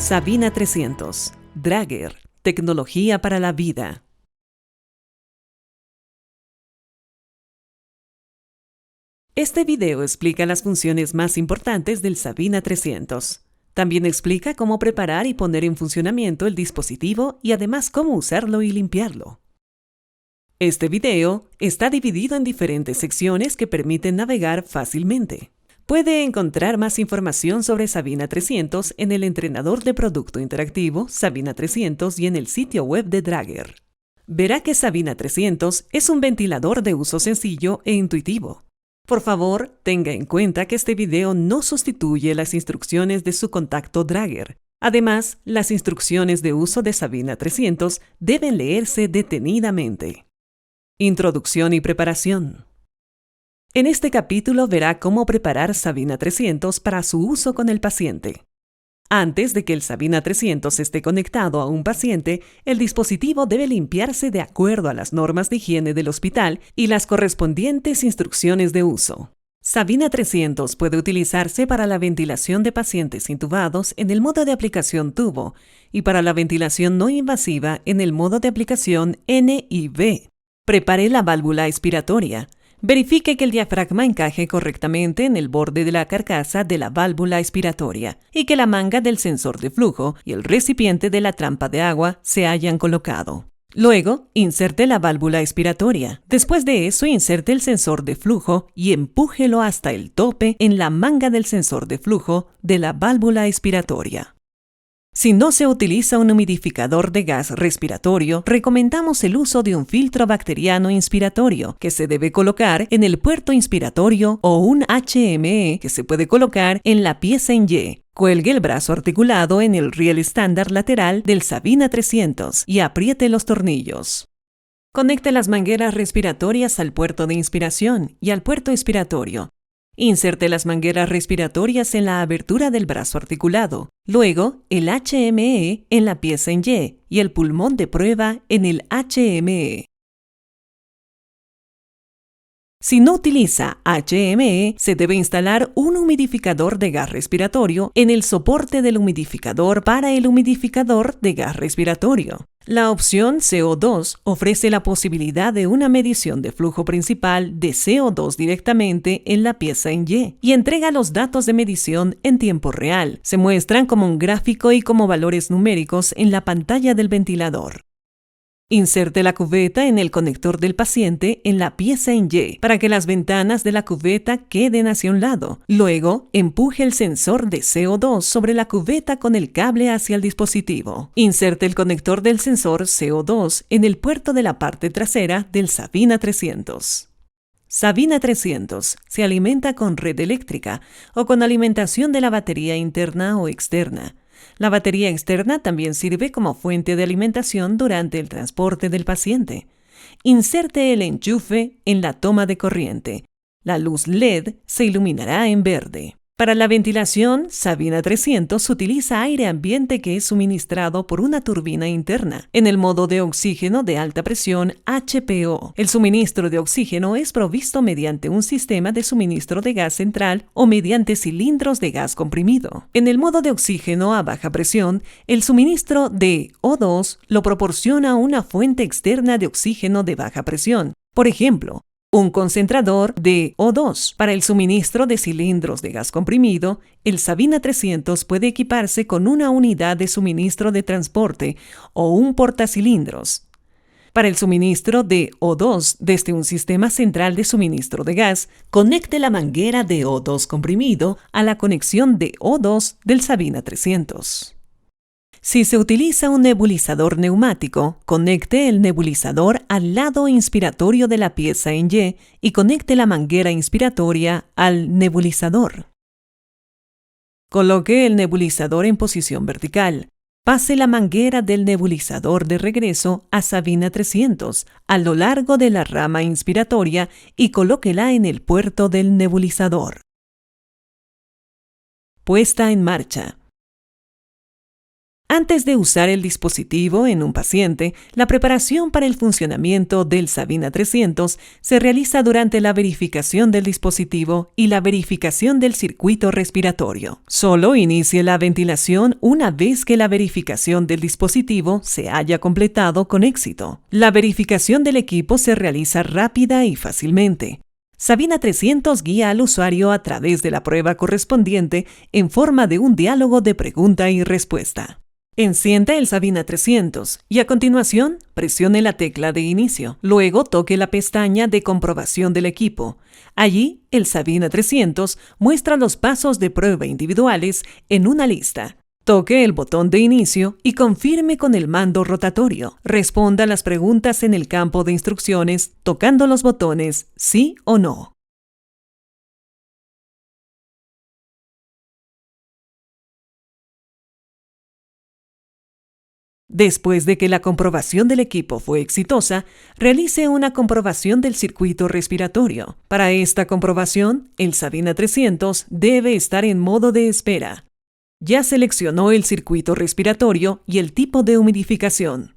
Sabina 300, Draeger, tecnología para la vida. Este video explica las funciones más importantes del Sabina 300. También explica cómo preparar y poner en funcionamiento el dispositivo y además cómo usarlo y limpiarlo. Este video está dividido en diferentes secciones que permiten navegar fácilmente. Puede encontrar más información sobre Sabina 300 en el entrenador de producto interactivo Sabina 300 y en el sitio web de Draeger. Verá que Sabina 300 es un ventilador de uso sencillo e intuitivo. Por favor, tenga en cuenta que este video no sustituye las instrucciones de su contacto Draeger. Además, las instrucciones de uso de Sabina 300 deben leerse detenidamente. Introducción y preparación. En este capítulo verá cómo preparar Sabina 300 para su uso con el paciente. Antes de que el Sabina 300 esté conectado a un paciente, el dispositivo debe limpiarse de acuerdo a las normas de higiene del hospital y las correspondientes instrucciones de uso. Sabina 300 puede utilizarse para la ventilación de pacientes intubados en el modo de aplicación tubo y para la ventilación no invasiva en el modo de aplicación NIV. Prepare la válvula expiratoria. Verifique que el diafragma encaje correctamente en el borde de la carcasa de la válvula expiratoria y que la manga del sensor de flujo y el recipiente de la trampa de agua se hayan colocado. Luego, inserte la válvula expiratoria. Después de eso, inserte el sensor de flujo y empújelo hasta el tope en la manga del sensor de flujo de la válvula expiratoria. Si no se utiliza un humidificador de gas respiratorio, recomendamos el uso de un filtro bacteriano inspiratorio que se debe colocar en el puerto inspiratorio o un HME que se puede colocar en la pieza en Y. Cuelgue el brazo articulado en el riel estándar lateral del Sabina 300 y apriete los tornillos. Conecte las mangueras respiratorias al puerto de inspiración y al puerto expiratorio. Inserte las mangueras respiratorias en la abertura del brazo articulado, luego el HME en la pieza en y el pulmón de prueba en el HME. Si no utiliza HME, se debe instalar un humidificador de gas respiratorio en el soporte del humidificador para el humidificador de gas respiratorio. La opción CO2 ofrece la posibilidad de una medición de flujo principal de CO2 directamente en la pieza en y entrega los datos de medición en tiempo real. Se muestran como un gráfico y como valores numéricos en la pantalla del ventilador. Inserte la cubeta en el conector del paciente en la pieza en Y para que las ventanas de la cubeta queden hacia un lado. Luego, empuje el sensor de CO2 sobre la cubeta con el cable hacia el dispositivo. Inserte el conector del sensor CO2 en el puerto de la parte trasera del Sabina 300. Sabina 300 se alimenta con red eléctrica o con alimentación de la batería interna o externa. La batería externa también sirve como fuente de alimentación durante el transporte del paciente. Inserte el enchufe en la toma de corriente. La luz LED se iluminará en verde. Para la ventilación, Sabina 300 utiliza aire ambiente que es suministrado por una turbina interna, en el modo de oxígeno de alta presión HPO. El suministro de oxígeno es provisto mediante un sistema de suministro de gas central o mediante cilindros de gas comprimido. En el modo de oxígeno a baja presión, el suministro de O2 lo proporciona una fuente externa de oxígeno de baja presión. Por ejemplo, un concentrador de O2. Para el suministro de cilindros de gas comprimido, el Sabina 300 puede equiparse con una unidad de suministro de transporte o un portacilindros. Para el suministro de O2 desde un sistema central de suministro de gas, conecte la manguera de O2 comprimido a la conexión de O2 del Sabina 300. Si se utiliza un nebulizador neumático, conecte el nebulizador al lado inspiratorio de la pieza en y conecte la manguera inspiratoria al nebulizador. Coloque el nebulizador en posición vertical. Pase la manguera del nebulizador de regreso a Sabina 300 a lo largo de la rama inspiratoria y colóquela en el puerto del nebulizador. Puesta en marcha. Antes de usar el dispositivo en un paciente, la preparación para el funcionamiento del Sabina 300 se realiza durante la verificación del dispositivo y la verificación del circuito respiratorio. Solo inicie la ventilación una vez que la verificación del dispositivo se haya completado con éxito. La verificación del equipo se realiza rápida y fácilmente. Sabina 300 guía al usuario a través de la prueba correspondiente en forma de un diálogo de pregunta y respuesta. Encienda el Sabina 300 y a continuación presione la tecla de inicio. Luego toque la pestaña de comprobación del equipo. Allí, el Sabina 300 muestra los pasos de prueba individuales en una lista. Toque el botón de inicio y confirme con el mando rotatorio. Responda las preguntas en el campo de instrucciones tocando los botones sí o no. Después de que la comprobación del equipo fue exitosa, realice una comprobación del circuito respiratorio. Para esta comprobación, el Sabina 300 debe estar en modo de espera. Ya seleccionó el circuito respiratorio y el tipo de humidificación.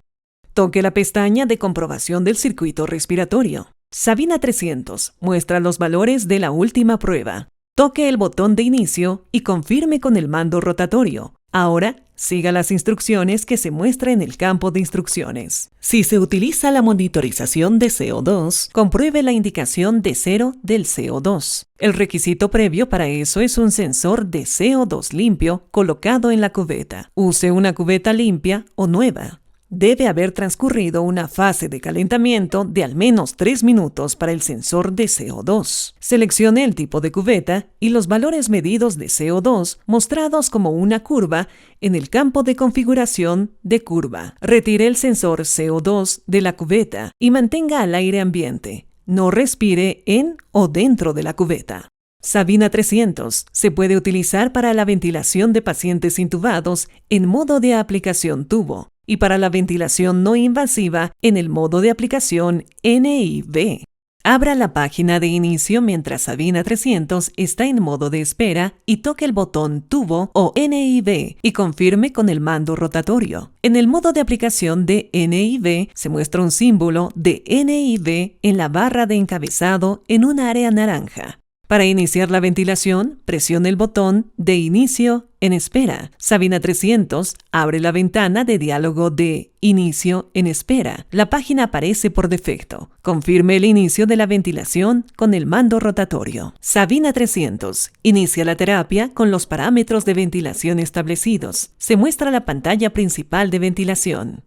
Toque la pestaña de comprobación del circuito respiratorio. Sabina 300 muestra los valores de la última prueba. Toque el botón de inicio y confirme con el mando rotatorio. Ahora, siga las instrucciones que se muestra en el campo de instrucciones. Si se utiliza la monitorización de CO2, compruebe la indicación de 0 del CO2. El requisito previo para eso es un sensor de CO2 limpio colocado en la cubeta. Use una cubeta limpia o nueva. Debe haber transcurrido una fase de calentamiento de al menos 3 minutos para el sensor de CO2. Seleccione el tipo de cubeta y los valores medidos de CO2 mostrados como una curva en el campo de configuración de curva. Retire el sensor CO2 de la cubeta y mantenga al aire ambiente. No respire en o dentro de la cubeta. Sabina 300 se puede utilizar para la ventilación de pacientes intubados en modo de aplicación tubo y para la ventilación no invasiva en el modo de aplicación NIV. Abra la página de inicio mientras Sabina 300 está en modo de espera y toque el botón tubo o NIV y confirme con el mando rotatorio. En el modo de aplicación de NIV se muestra un símbolo de NIV en la barra de encabezado en un área naranja. Para iniciar la ventilación, presione el botón de inicio en espera. Sabina 300 abre la ventana de diálogo de inicio en espera. La página aparece por defecto. Confirme el inicio de la ventilación con el mando rotatorio. Sabina 300 inicia la terapia con los parámetros de ventilación establecidos. Se muestra la pantalla principal de ventilación.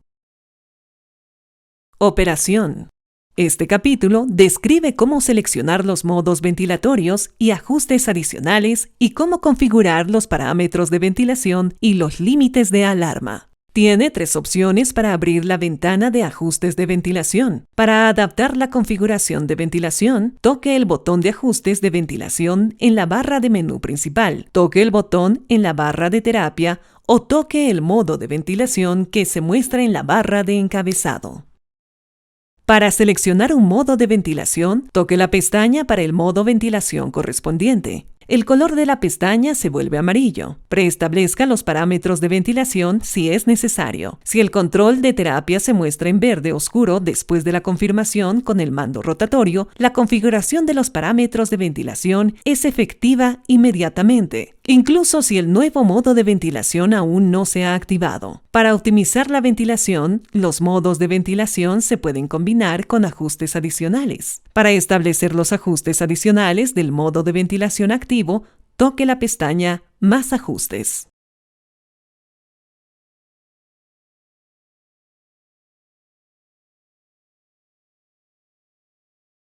Operación. Este capítulo describe cómo seleccionar los modos ventilatorios y ajustes adicionales y cómo configurar los parámetros de ventilación y los límites de alarma. Tiene 3 opciones para abrir la ventana de ajustes de ventilación. Para adaptar la configuración de ventilación, toque el botón de ajustes de ventilación en la barra de menú principal, toque el botón en la barra de terapia o toque el modo de ventilación que se muestra en la barra de encabezado. Para seleccionar un modo de ventilación, toque la pestaña para el modo ventilación correspondiente. El color de la pestaña se vuelve amarillo. Preestablezca los parámetros de ventilación si es necesario. Si el control de terapia se muestra en verde oscuro después de la confirmación con el mando rotatorio, la configuración de los parámetros de ventilación es efectiva inmediatamente, incluso si el nuevo modo de ventilación aún no se ha activado. Para optimizar la ventilación, los modos de ventilación se pueden combinar con ajustes adicionales. Para establecer los ajustes adicionales del modo de ventilación activo, toque la pestaña Más ajustes.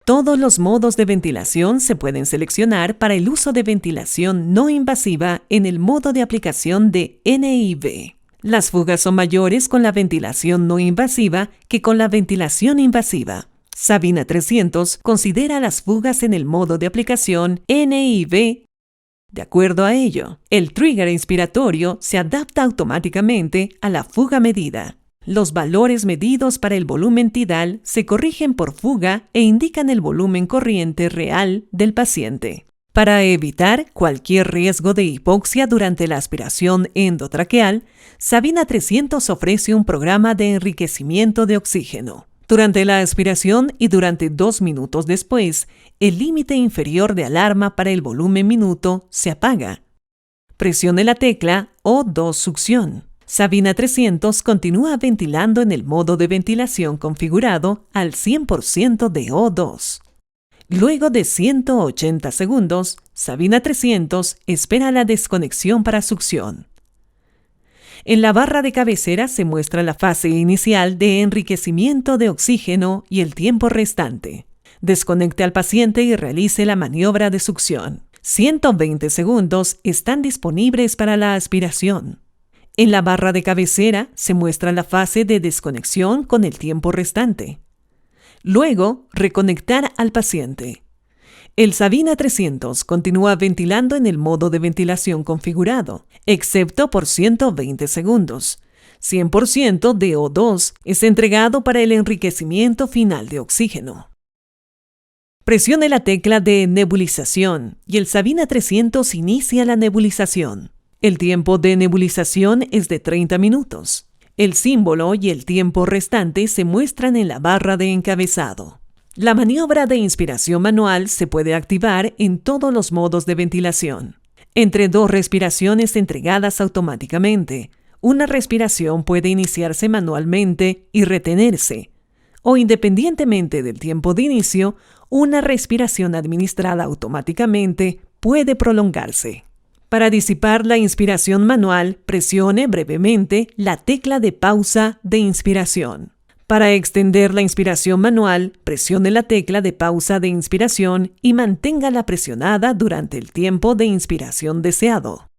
Todos los modos de ventilación se pueden seleccionar para el uso de ventilación no invasiva en el modo de aplicación de NIV. Las fugas son mayores con la ventilación no invasiva que con la ventilación invasiva. Sabina 300 considera las fugas en el modo de aplicación NIV. De acuerdo a ello, el trigger inspiratorio se adapta automáticamente a la fuga medida. Los valores medidos para el volumen tidal se corrigen por fuga e indican el volumen corriente real del paciente. Para evitar cualquier riesgo de hipoxia durante la aspiración endotraqueal, Sabina 300 ofrece un programa de enriquecimiento de oxígeno. Durante la aspiración y durante 2 minutos después, el límite inferior de alarma para el volumen minuto se apaga. Presione la tecla O2 succión. Sabina 300 continúa ventilando en el modo de ventilación configurado al 100% de O2. Luego de 180 segundos, Sabina 300 espera la desconexión para succión. En la barra de cabecera se muestra la fase inicial de enriquecimiento de oxígeno y el tiempo restante. Desconecte al paciente y realice la maniobra de succión. 120 segundos están disponibles para la aspiración. En la barra de cabecera se muestra la fase de desconexión con el tiempo restante. Luego, reconectar al paciente. El Sabina 300 continúa ventilando en el modo de ventilación configurado, excepto por 120 segundos. 100% de O2 es entregado para el enriquecimiento final de oxígeno. Presione la tecla de nebulización y el Sabina 300 inicia la nebulización. El tiempo de nebulización es de 30 minutos. El símbolo y el tiempo restante se muestran en la barra de encabezado. La maniobra de inspiración manual se puede activar en todos los modos de ventilación. Entre 2 respiraciones entregadas automáticamente, una respiración puede iniciarse manualmente y retenerse, o independientemente del tiempo de inicio, una respiración administrada automáticamente puede prolongarse. Para disipar la inspiración manual, presione brevemente la tecla de pausa de inspiración. Para extender la inspiración manual, presione la tecla de pausa de inspiración y manténgala presionada durante el tiempo de inspiración deseado.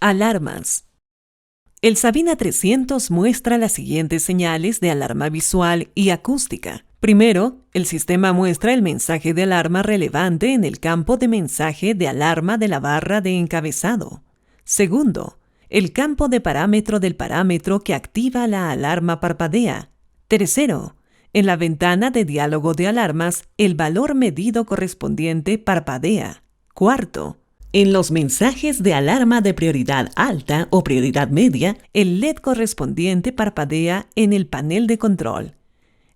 Alarmas. El Sabina 300 muestra las siguientes señales de alarma visual y acústica. Primero, el sistema muestra el mensaje de alarma relevante en el campo de mensaje de alarma de la barra de encabezado. Segundo, el campo de parámetro del parámetro que activa la alarma parpadea. Tercero, en la ventana de diálogo de alarmas, el valor medido correspondiente parpadea. Cuarto, en los mensajes de alarma de prioridad alta o prioridad media, el LED correspondiente parpadea en el panel de control.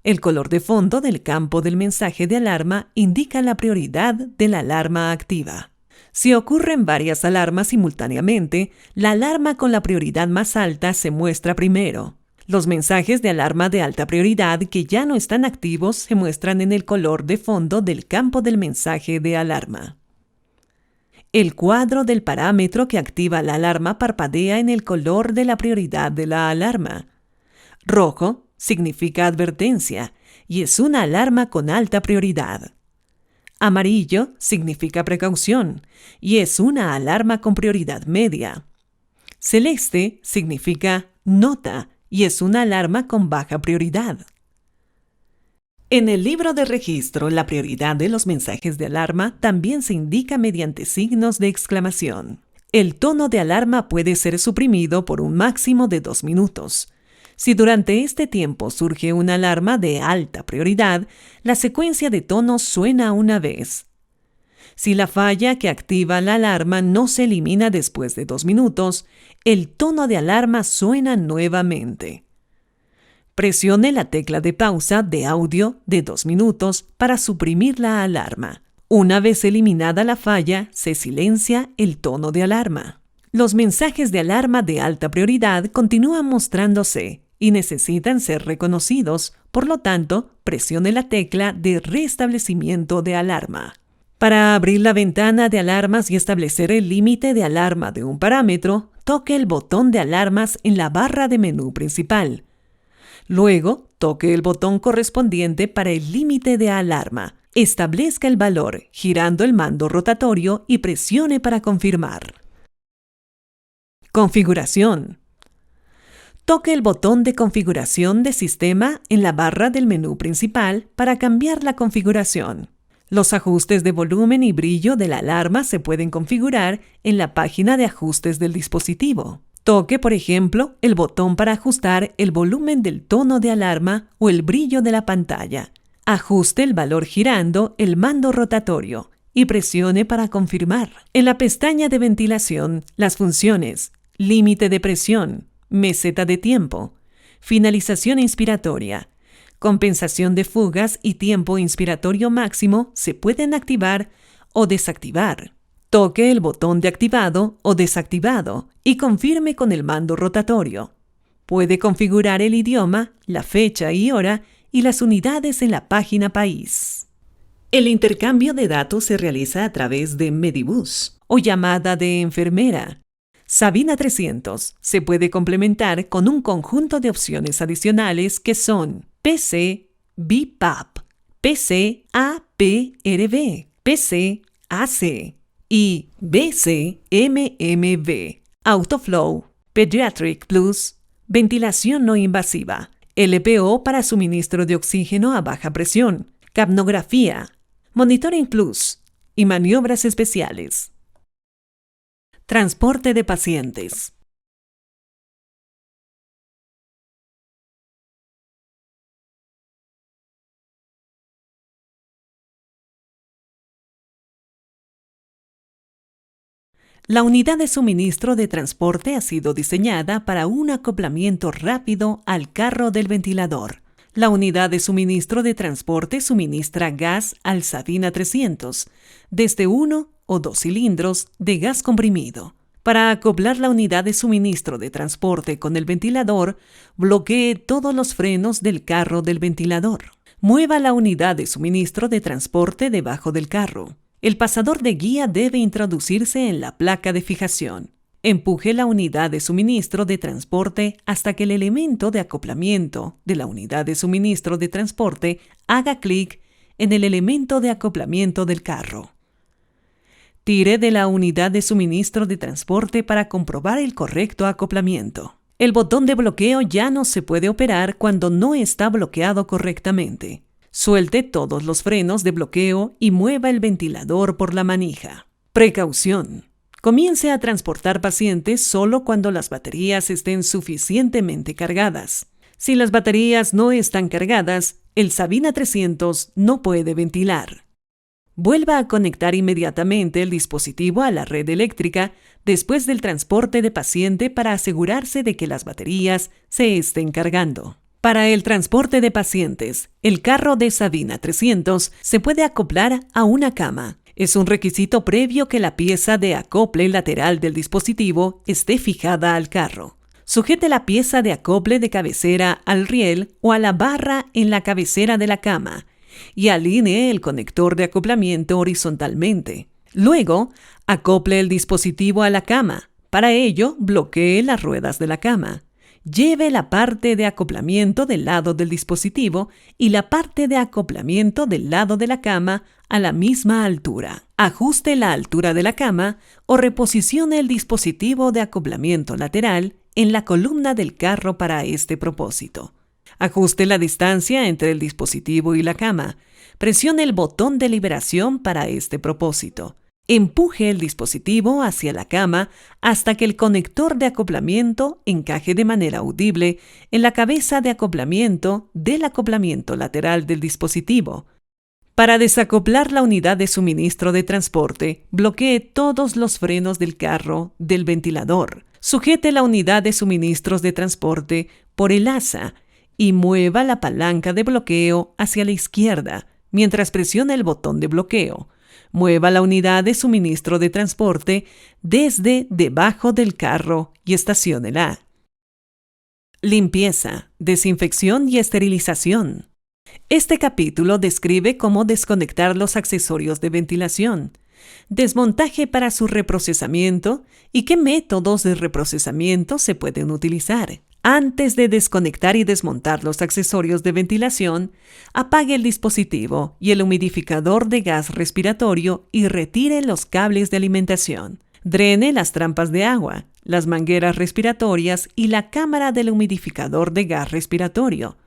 El color de fondo del campo del mensaje de alarma indica la prioridad de la alarma activa. Si ocurren varias alarmas simultáneamente, la alarma con la prioridad más alta se muestra primero. Los mensajes de alarma de alta prioridad que ya no están activos se muestran en el color de fondo del campo del mensaje de alarma. El cuadro del parámetro que activa la alarma parpadea en el color de la prioridad de la alarma. Rojo significa advertencia y es una alarma con alta prioridad. Amarillo significa precaución y es una alarma con prioridad media. Celeste significa nota y es una alarma con baja prioridad. En el libro de registro, la prioridad de los mensajes de alarma también se indica mediante signos de exclamación. El tono de alarma puede ser suprimido por un máximo de 2 minutos. Si durante este tiempo surge una alarma de alta prioridad, la secuencia de tonos suena una vez. Si la falla que activa la alarma no se elimina después de 2 minutos, el tono de alarma suena nuevamente. Presione la tecla de pausa de audio de 2 minutos para suprimir la alarma. Una vez eliminada la falla, se silencia el tono de alarma. Los mensajes de alarma de alta prioridad continúan mostrándose y necesitan ser reconocidos, por lo tanto, presione la tecla de restablecimiento de alarma. Para abrir la ventana de alarmas y establecer el límite de alarma de un parámetro, toque el botón de alarmas en la barra de menú principal. Luego, toque el botón correspondiente para el límite de alarma. Establezca el valor girando el mando rotatorio y presione para confirmar. Configuración. Toque el botón de configuración de sistema en la barra del menú principal para cambiar la configuración. Los ajustes de volumen y brillo de la alarma se pueden configurar en la página de ajustes del dispositivo. Toque, por ejemplo, el botón para ajustar el volumen del tono de alarma o el brillo de la pantalla. Ajuste el valor girando el mando rotatorio y presione para confirmar. En la pestaña de ventilación, las funciones límite de presión, meseta de tiempo, finalización inspiratoria, compensación de fugas y tiempo inspiratorio máximo se pueden activar o desactivar. Toque el botón de activado o desactivado y confirme con el mando rotatorio. Puede configurar el idioma, la fecha y hora y las unidades en la página país. El intercambio de datos se realiza a través de Medibus o llamada de enfermera. Sabina 300 se puede complementar con un conjunto de opciones adicionales que son PC BPAP, PC APRB, PC AC y BCMMB, Autoflow, Pediatric Plus, ventilación no invasiva, LPO para suministro de oxígeno a baja presión, capnografía, Monitoring Plus y maniobras especiales. Transporte de pacientes. La unidad de suministro de transporte ha sido diseñada para un acoplamiento rápido al carro del ventilador. La unidad de suministro de transporte suministra gas al Sabina 300, desde 1 o 2 cilindros de gas comprimido. Para acoplar la unidad de suministro de transporte con el ventilador, bloquee todos los frenos del carro del ventilador. Mueva la unidad de suministro de transporte debajo del carro. El pasador de guía debe introducirse en la placa de fijación. Empuje la unidad de suministro de transporte hasta que el elemento de acoplamiento de la unidad de suministro de transporte haga clic en el elemento de acoplamiento del carro. Tire de la unidad de suministro de transporte para comprobar el correcto acoplamiento. El botón de bloqueo ya no se puede operar cuando no está bloqueado correctamente. Suelte todos los frenos de bloqueo y mueva el ventilador por la manija. Precaución. Comience a transportar pacientes solo cuando las baterías estén suficientemente cargadas. Si las baterías no están cargadas, el Sabina 300 no puede ventilar. Vuelva a conectar inmediatamente el dispositivo a la red eléctrica después del transporte de paciente para asegurarse de que las baterías se estén cargando. Para el transporte de pacientes, el carro de Sabina 300 se puede acoplar a una cama. Es un requisito previo que la pieza de acople lateral del dispositivo esté fijada al carro. Sujete la pieza de acople de cabecera al riel o a la barra en la cabecera de la cama y alinee el conector de acoplamiento horizontalmente. Luego, acople el dispositivo a la cama. Para ello, bloquee las ruedas de la cama. Lleve la parte de acoplamiento del lado del dispositivo y la parte de acoplamiento del lado de la cama a la misma altura. Ajuste la altura de la cama o reposicione el dispositivo de acoplamiento lateral en la columna del carro para este propósito. Ajuste la distancia entre el dispositivo y la cama. Presione el botón de liberación para este propósito. Empuje el dispositivo hacia la cama hasta que el conector de acoplamiento encaje de manera audible en la cabeza de acoplamiento del acoplamiento lateral del dispositivo. Para desacoplar la unidad de suministro de transporte, bloquee todos los frenos del carro del ventilador. Sujete la unidad de suministros de transporte por el asa y mueva la palanca de bloqueo hacia la izquierda mientras presiona el botón de bloqueo. Mueva la unidad de suministro de transporte desde debajo del carro y estaciónela. Limpieza, desinfección y esterilización. Este capítulo describe cómo desconectar los accesorios de ventilación, desmontaje para su reprocesamiento y qué métodos de reprocesamiento se pueden utilizar. Antes de desconectar y desmontar los accesorios de ventilación, apague el dispositivo y el humidificador de gas respiratorio y retire los cables de alimentación. Drene las trampas de agua, las mangueras respiratorias y la cámara del humidificador de gas respiratorio.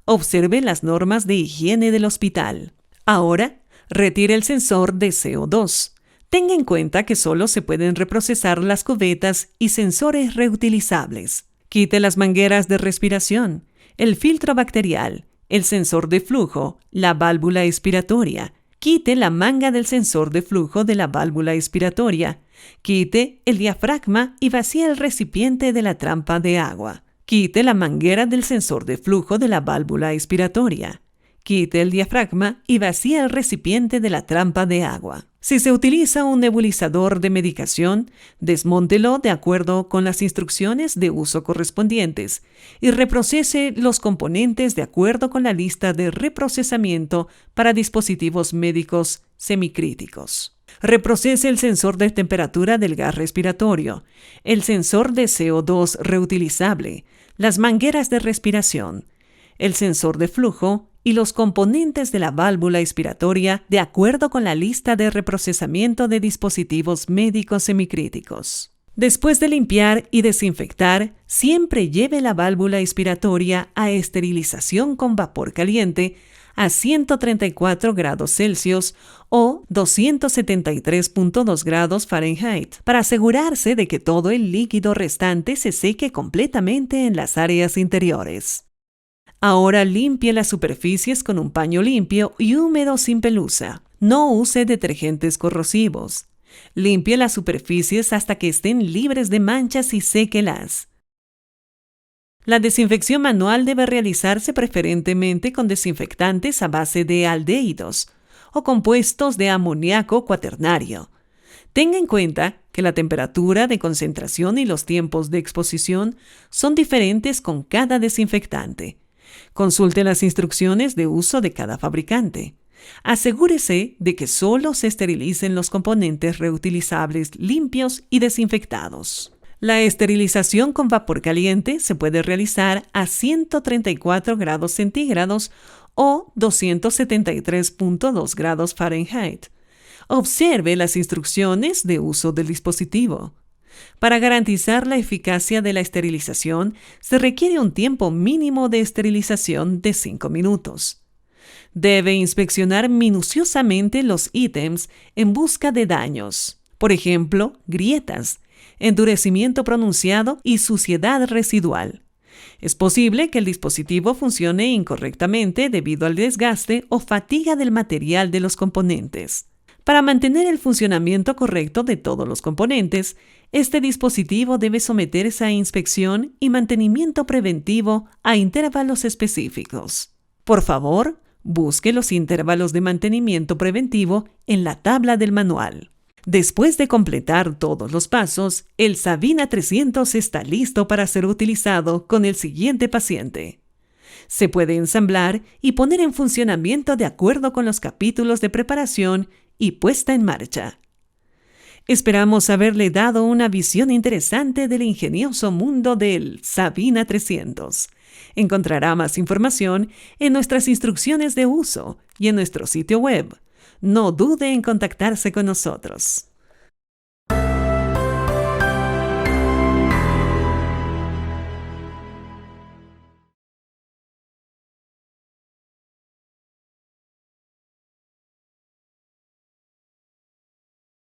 Observe las normas de higiene del hospital. Ahora, retire el sensor de CO2. Tenga en cuenta que solo se pueden reprocesar las cubetas y sensores reutilizables. Quite las mangueras de respiración, el filtro bacterial el sensor de flujo, la válvula expiratoria. Quite la manga del sensor de flujo de la válvula expiratoria. Quite el diafragma y vacíe el recipiente de la trampa de agua. Quite la manguera del sensor de flujo de la válvula expiratoria. Quite el diafragma y vacíe el recipiente de la trampa de agua. Si se utiliza un nebulizador de medicación, desmóntelo de acuerdo con las instrucciones de uso correspondientes y reprocese los componentes de acuerdo con la lista de reprocesamiento para dispositivos médicos semicríticos. Reprocese el sensor de temperatura del gas respiratorio, el sensor de CO2 reutilizable, las mangueras de respiración, el sensor de flujo y los componentes de la válvula expiratoria de acuerdo con la lista de reprocesamiento de dispositivos médicos semicríticos. Después de limpiar y desinfectar, siempre lleve la válvula expiratoria a esterilización con vapor caliente a 134 grados Celsius o 273.2 grados Fahrenheit para asegurarse de que todo el líquido restante se seque completamente en las áreas interiores. Ahora limpie las superficies con un paño limpio y húmedo sin pelusa. No use detergentes corrosivos. Limpie las superficies hasta que estén libres de manchas y séquelas. La desinfección manual debe realizarse preferentemente con desinfectantes a base de aldehídos o compuestos de amoníaco cuaternario. Tenga en cuenta que la temperatura de concentración y los tiempos de exposición son diferentes con cada desinfectante. Consulte las instrucciones de uso de cada fabricante. Asegúrese de que solo se esterilicen los componentes reutilizables limpios y desinfectados. La esterilización con vapor caliente se puede realizar a 134 grados centígrados o 273.2 grados Fahrenheit. Observe las instrucciones de uso del dispositivo. Para garantizar la eficacia de la esterilización, se requiere un tiempo mínimo de esterilización de 5 minutos. Debe inspeccionar minuciosamente los ítems en busca de daños, por ejemplo, grietas, endurecimiento pronunciado y suciedad residual. Es posible que el dispositivo funcione incorrectamente debido al desgaste o fatiga del material de los componentes. Para mantener el funcionamiento correcto de todos los componentes, este dispositivo debe someterse a inspección y mantenimiento preventivo a intervalos específicos. Por favor, busque los intervalos de mantenimiento preventivo en la tabla del manual. Después de completar todos los pasos, el Sabina 300 está listo para ser utilizado con el siguiente paciente. Se puede ensamblar y poner en funcionamiento de acuerdo con los capítulos de preparación y puesta en marcha. Esperamos haberle dado una visión interesante del ingenioso mundo del Sabina 300. Encontrará más información en nuestras instrucciones de uso y en nuestro sitio web. No dude en contactarse con nosotros.